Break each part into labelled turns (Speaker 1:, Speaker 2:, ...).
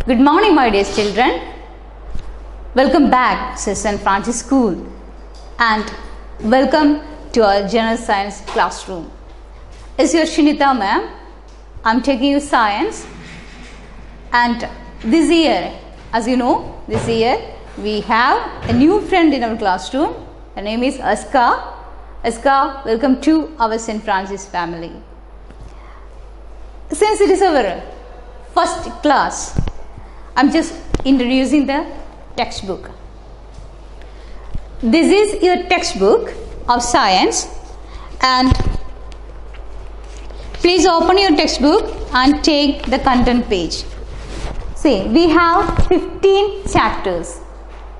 Speaker 1: Good morning, my dear children. Welcome back to St. Francis School and welcome to our General Science classroom. It's your Shinita ma'am. I'm taking you science, and this year, as you know, this year we have a new friend in our classroom. Her name is Aska. Aska, welcome to our St. Francis family. Since it is our first class, I'm just introducing the textbook. This is your textbook of science, and please open your textbook and take the content page. See, we have 15 chapters.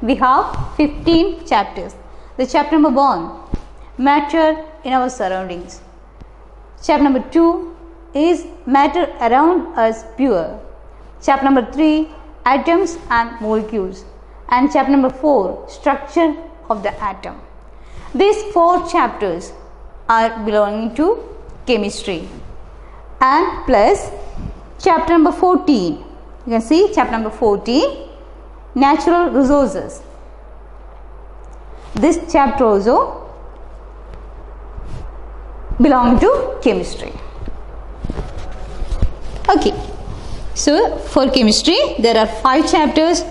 Speaker 1: We have 15 chapters. The chapter number 1, matter in our surroundings. Chapter number 2 is matter around us pure. Chapter number 3, atoms and molecules. And chapter number 4, structure of the atom. These 4 chapters are belonging to chemistry. And plus chapter number 14. You can see chapter number 14, natural resources. This chapter also belongs to chemistry. Okay, so for chemistry there are 5 chapters.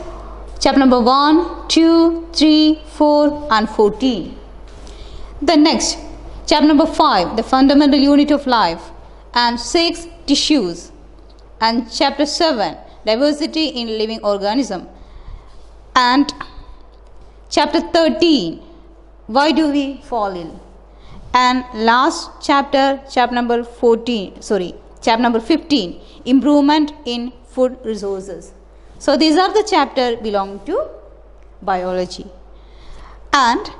Speaker 1: Chapter number 1, 2, 3, 4 and 14. The next, chapter number 5, the fundamental unit of life, and 6, tissues, and chapter 7, diversity in living organism, and chapter 13, why do we fall ill, and last chapter, chapter number 15, improvement in food resources. So these are the chapters belonging to biology. And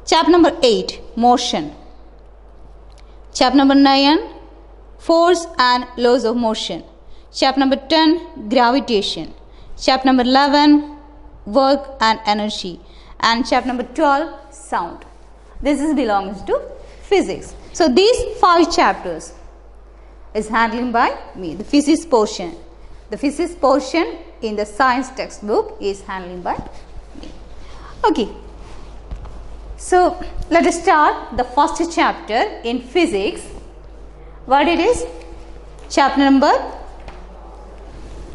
Speaker 1: chapter number 8, motion. Chapter number 9, force and laws of motion. Chapter number 10, gravitation. Chapter number 11, work and energy. And chapter number 12, sound. This belongs to physics. So these 5 chapters is handled by me, the physics portion. The physics portion in the science textbook is handled by me. Okay. So let us start the first chapter in physics. What it is? Chapter number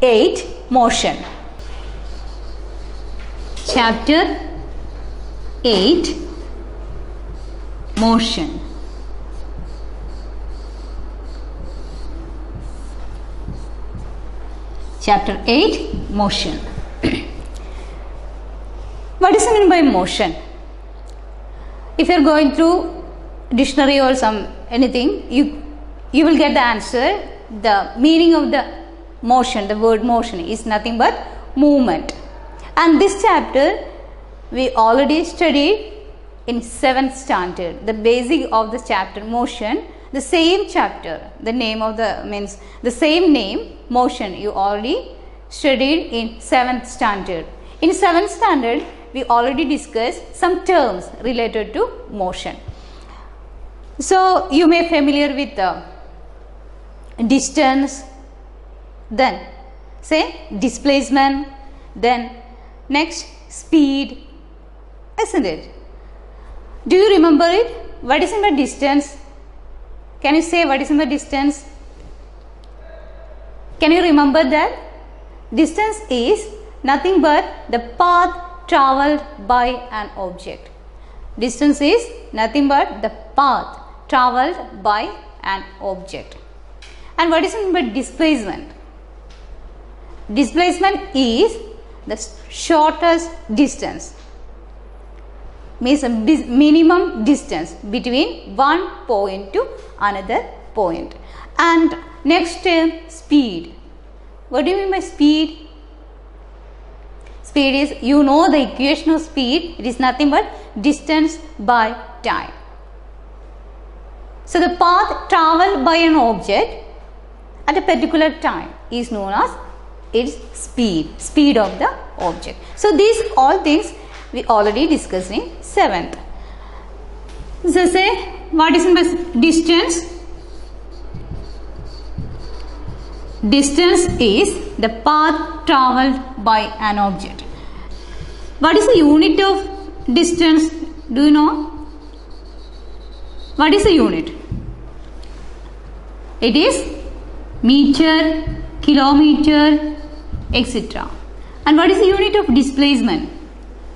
Speaker 1: 8, motion. Chapter 8, motion. Chapter 8, motion. What is meant by motion? If you are going through dictionary or anything, you will get the answer. The meaning of the motion, the word motion, is nothing but movement. And this chapter we already studied in 7th standard. The basic of the chapter motion, the same chapter, the name of the same name, motion, you already studied in 7th standard. In 7th standard we already discussed some terms related to motion. So you may familiar with distance, then say displacement, then next speed, isn't it? Do you remember it? What is in the distance? Can you say what is in the distance? Can you remember that? Distance is nothing but the path travelled by an object. Distance is nothing but the path travelled by an object. And what is in the displacement? Displacement is the shortest distance, means a minimum distance between one point to another point. And next term, speed. What do you mean by speed? Speed is, you know the equation of speed, it is nothing but distance by time. So the path travelled by an object at a particular time is known as its speed of the object. So these all things we already discussed in 7th. So say, what is the distance? distance is the path traveled by an object. What is the unit of distance? Do you know? What is the unit? It is meter, kilometer, etc. And what is the unit of displacement?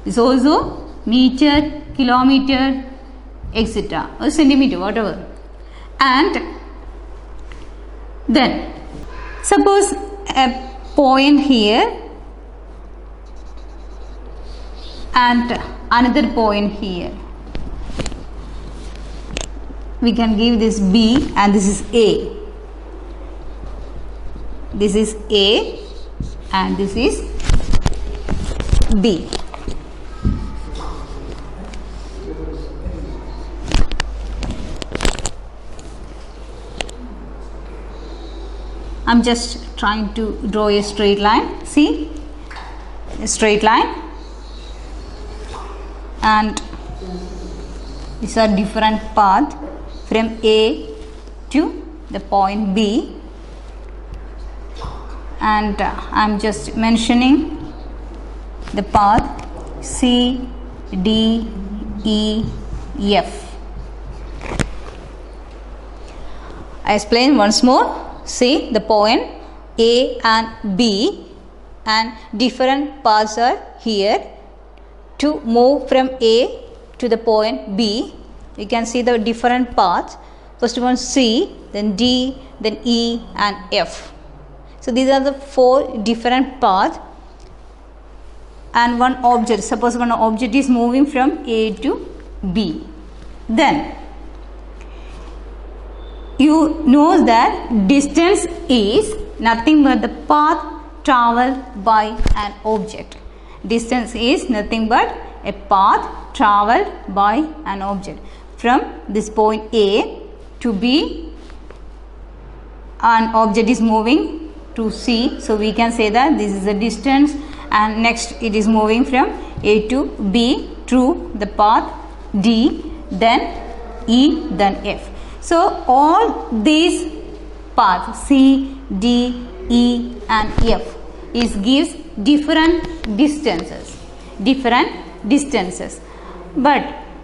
Speaker 1: It's also meter, kilometer, etc. or centimeter, whatever. And then suppose a point here and another point here. We can give this B and this is A. This is A and this is B. I'm just trying to draw a straight line. See, a straight line, and these are different paths from A to the point B, and I'm just mentioning the path C, D, E, F. I explain once more. See the point A and B, and different paths are here. To move from A to the point B, you can see the different paths. First one C, then D, then E and F. So these are the 4 different paths, and one object. Suppose one object is moving from A to B. Then you know that distance is nothing but the path traveled by an object. Distance is nothing but a path traveled by an object. From this point A to B, an object is moving to C. So we can say that this is the distance, and next it is moving from A to B through the path D, then E, then F. So all these paths C, D, E and F gives different distances. But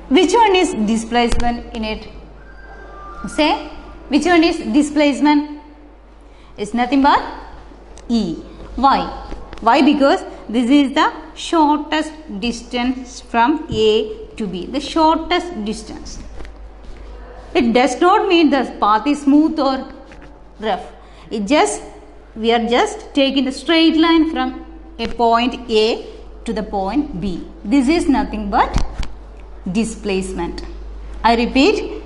Speaker 1: which one is displacement in it? Say, which one is displacement? It's nothing but E. Why? Why? Because this is the shortest distance from A to B. The shortest distance. It does not mean the path is smooth or rough. We are just taking the straight line from a point A to the point B. This is nothing but displacement. I repeat,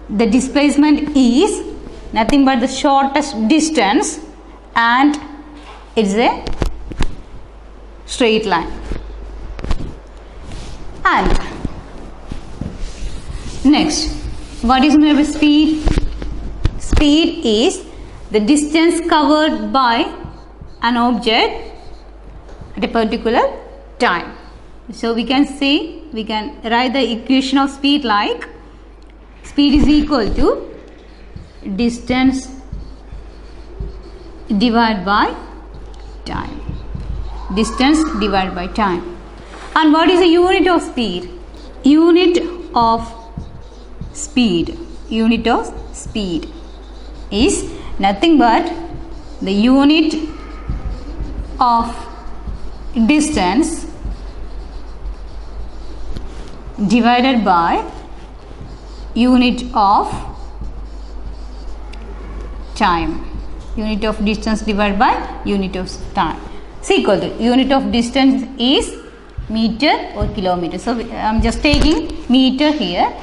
Speaker 1: the displacement is nothing but the shortest distance, and it's a straight line. And next, what is meant by speed? Speed is the distance covered by an object at a particular time. So we can write the equation of speed like speed is equal to distance divided by time. Distance divided by time. And what is the unit of speed? Unit of speed is nothing but the unit of distance divided by unit of time. Unit of distance divided by unit of time is equal to unit of distance is meter or kilometer. So I am just taking meter here.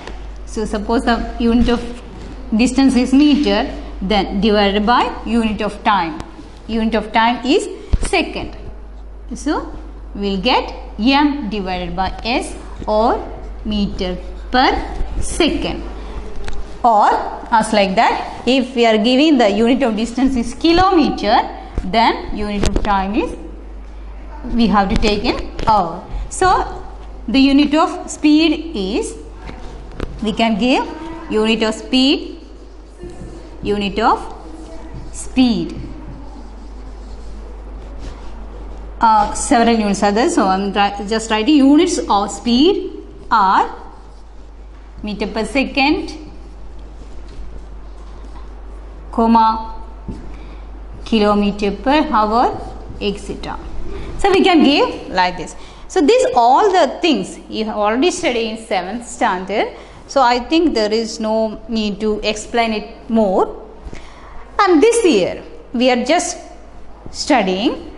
Speaker 1: So suppose the unit of distance is meter, then divided by unit of time. Unit of time is second. So we will get m divided by s, or meter per second. Or as like that, if we are giving the unit of distance is kilometer, then unit of time is, we have to take in hour. So the unit of speed is, we can give unit of speed several units are there, so I'm just writing units of speed are meter per second, comma, kilometer per hour, etc. So we can give like this. So these all the things you have already studied in 7th standard. So I think there is no need to explain it more. And this year we are just studying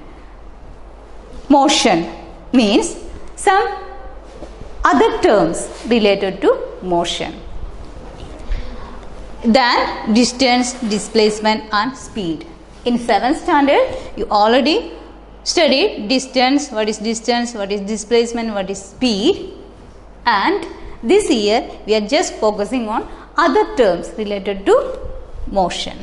Speaker 1: motion, means some other terms related to motion. Then distance, displacement and speed. In 7th standard you already studied distance, what is displacement, what is speed, and this year we are just focusing on other terms related to motion.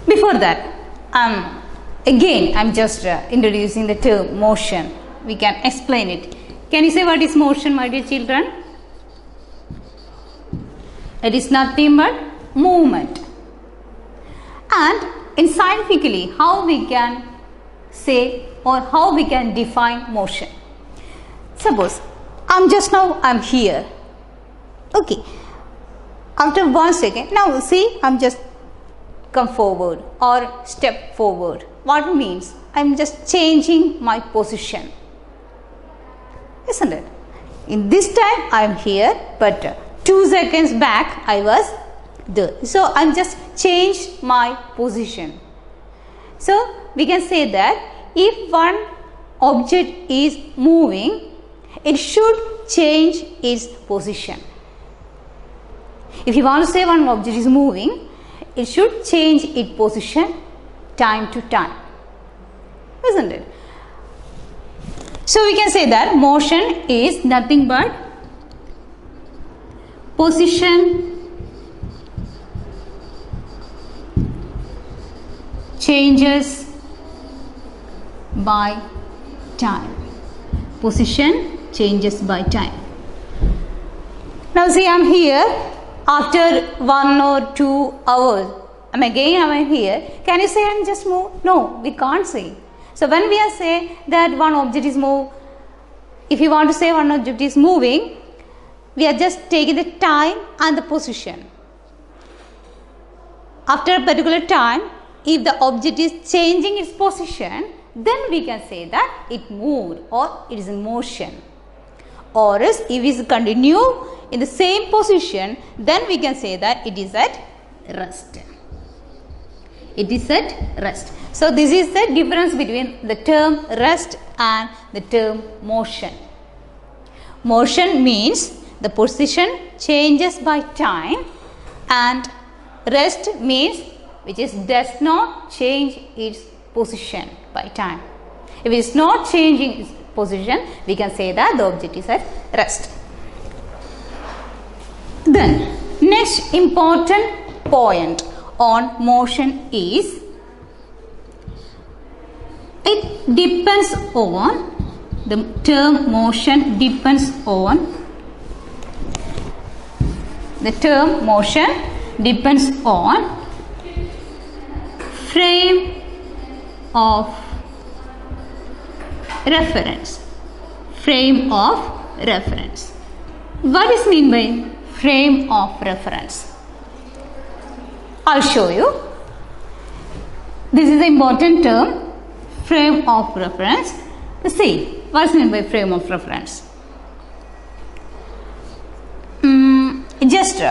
Speaker 1: Before that, I'm just introducing the term motion. We can explain it. Can you say what is motion, my dear children? It is nothing but movement. And in scientifically, how we can say or how we can define motion? Suppose I'm here. Okay. After 1 second, now see, I'm just come forward or step forward. What means? I'm just changing my position. Isn't it? In this time I am here, but 2 seconds back I was there. So I'm just changed my position. So we can say that if one object is moving, it should change its position. If you want to say one object is moving, it should change its position time to time. Isn't it? So we can say that motion is nothing but position changes by time. Position changes by time. Now see, I'm here. After 1 or 2 hours, I'm here. Can you say I'm just move? No, we can't say. So when we are say that one object is move, if you want to say one object is moving, we are just taking the time and the position. After a particular time, if the object is changing its position, then we can say that it moved or it is in motion. Or else if it is continue in the same position, then we can say that it is at rest. It is at rest. So this is the difference between the term rest and the term motion. Motion means the position changes by time, and rest means which is does not change its position by time. If it is not changing its position, we can say that the object is at rest. Then next important point on motion is it depends on the term motion depends on frame of reference. Frame of reference. What is mean by frame of reference? I'll show you. This is the important term, frame of reference. See, what is meant by frame of reference? Just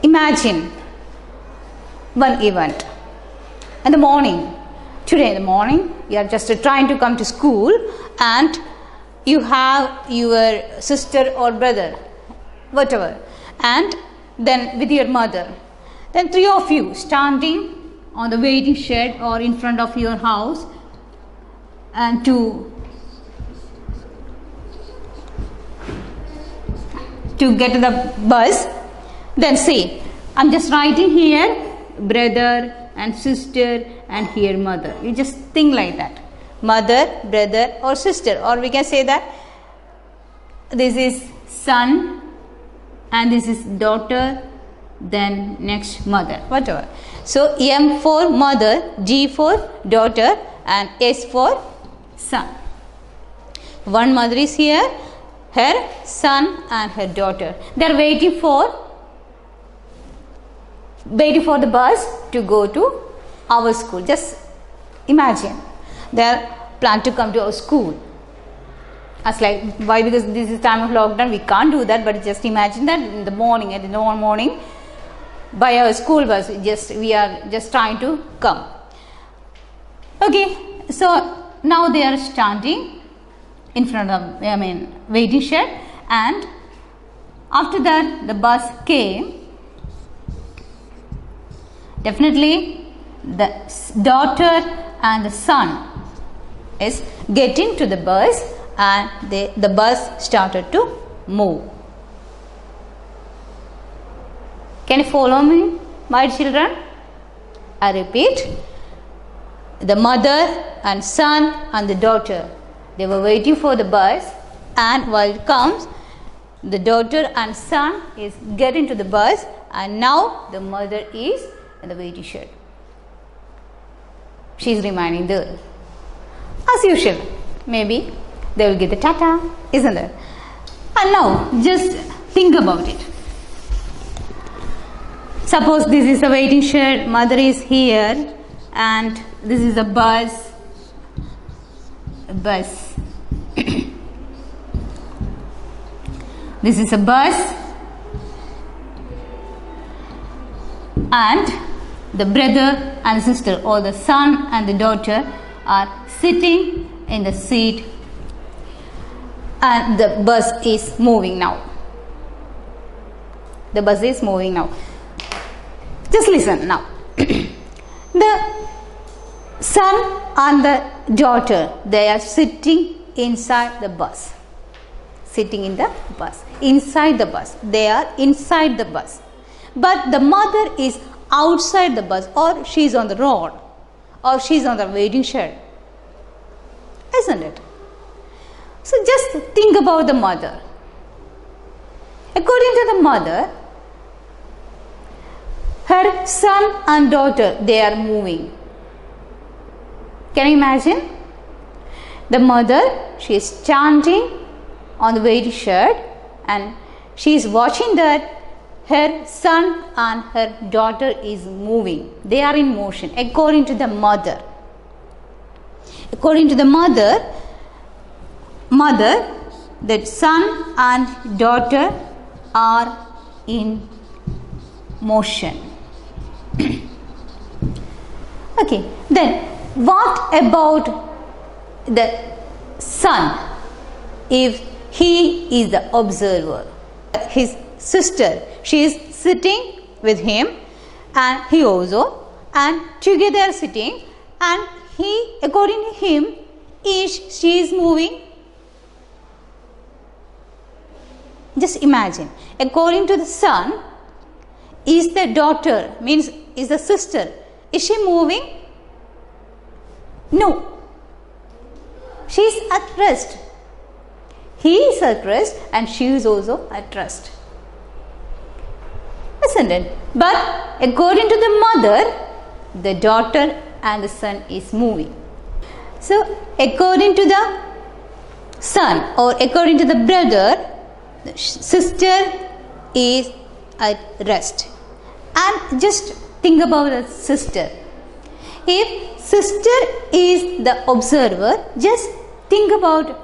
Speaker 1: imagine one event. In the morning, today in the morning, you are just trying to come to school and you have your sister or brother, whatever, and then with your mother. Then 3 of you standing on the waiting shed or in front of your house and to get to the bus. Then say, I'm just writing here brother and sister and here mother. You just think like that. Mother, brother or sister, or we can say that this is son and this is daughter, then next mother, whatever. So M for mother, D for daughter and S for son. One mother is here, her son and her daughter. They are waiting for the bus to go to our school. Just imagine, they are planned to come to our school. As like, why? Because this is time of lockdown, we can't do that. But just imagine that in the morning, at the morning, by our school bus, we are just trying to come. Okay, so now they are standing in front of waiting shed, and after that the bus came. Definitely the daughter and the son is getting to the bus, and the bus started to move. Can you follow me, my children? I repeat, the mother and son and the daughter, they were waiting for the bus, and while it comes, the daughter and son is getting to the bus, and now the mother is in the waiting shed. She is remaining there. As usual, maybe they will get the tata, isn't it? And now just think about it. Suppose this is the waiting shed, mother is here, and this is a bus. This is a bus, and the brother and sister, or the son and the daughter, are sitting in the seat, and the bus is moving now. The bus is moving now. Just listen now. The son and the daughter, they are sitting inside the bus. Sitting in the bus. Inside the bus. They are inside the bus. But the mother is outside the bus, or she is on the road, or she is on the waiting shed. Isn't it? So just think about the mother. According to the mother, her son and daughter, they are moving. Can you imagine? The mother, she is standing on the waiting shed, and she is watching that her son and her daughter is moving. They are in motion according to the mother. According to the mother, that son and daughter are in motion. Okay, then what about the son if he is the observer? His sister, she is sitting with him, and he also, and together are sitting, and he, according to him, she is moving. Just imagine, according to the son, is the daughter, means is the sister, is she moving? No. She is at rest. He is at rest, and she is also at rest. Isn't it? But according to the mother, the daughter and the son is moving. So according to the son, or according to the brother, the sister is at rest. And just think about the sister. If sister is the observer, just think about,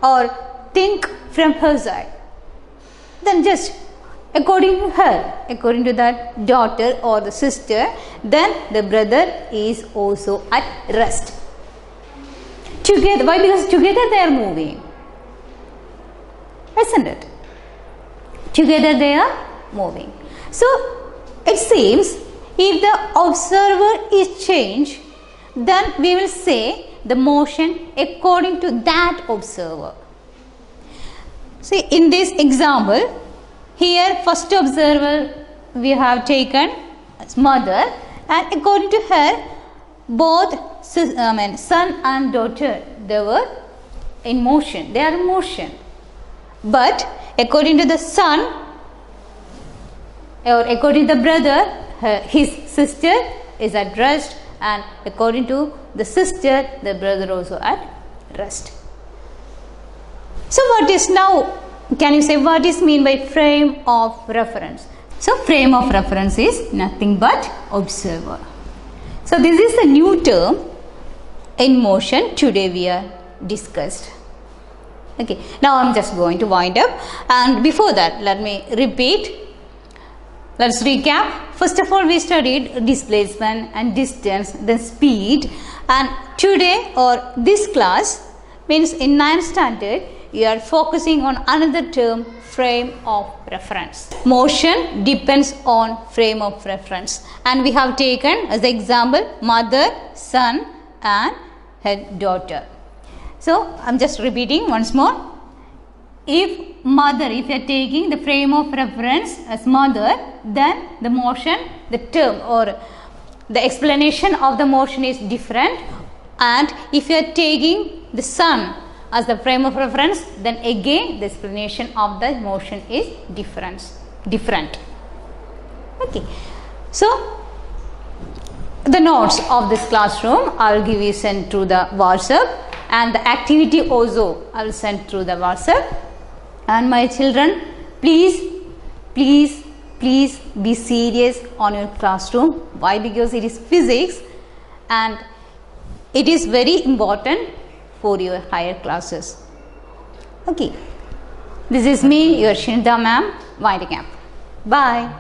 Speaker 1: or think from her side. Then just according to her, according to that daughter or the sister, then the brother is also at rest. Together, why? Because together they are moving. Isn't it? Together they are moving. So it seems if the observer is changed, then we will say the motion according to that observer. See, in this example, here first observer we have taken as mother, and according to her, both son and daughter, they were in motion. They are in motion. But according to the son or according to the brother, his sister is at rest, and according to the sister, the brother also at rest. So what is now, can you say what is mean by frame of reference? So frame of reference is nothing but observer. So this is a new term in motion today we are discussed. Okay, now I am just going to wind up, and before that let me repeat. Let's recap. First of all, we studied displacement and distance, then speed, and today or this class means in 9th standard you are focusing on another term, frame of reference. Motion depends on frame of reference, and we have taken as the example mother, son and her daughter. So I am just repeating once more. If mother, if you are taking the frame of reference as mother, then the motion, the term or the explanation of the motion is different. And if you are taking the son as the frame of reference, then again the explanation of the motion is different. Okay. So the notes of this classroom I will give you sent through the WhatsApp, and the activity also I will send through the WhatsApp. And my children, please be serious on your classroom. Why? Because it is physics and it is very important for your higher classes. Okay, this is me, your Shinda ma'am, winding up. Bye.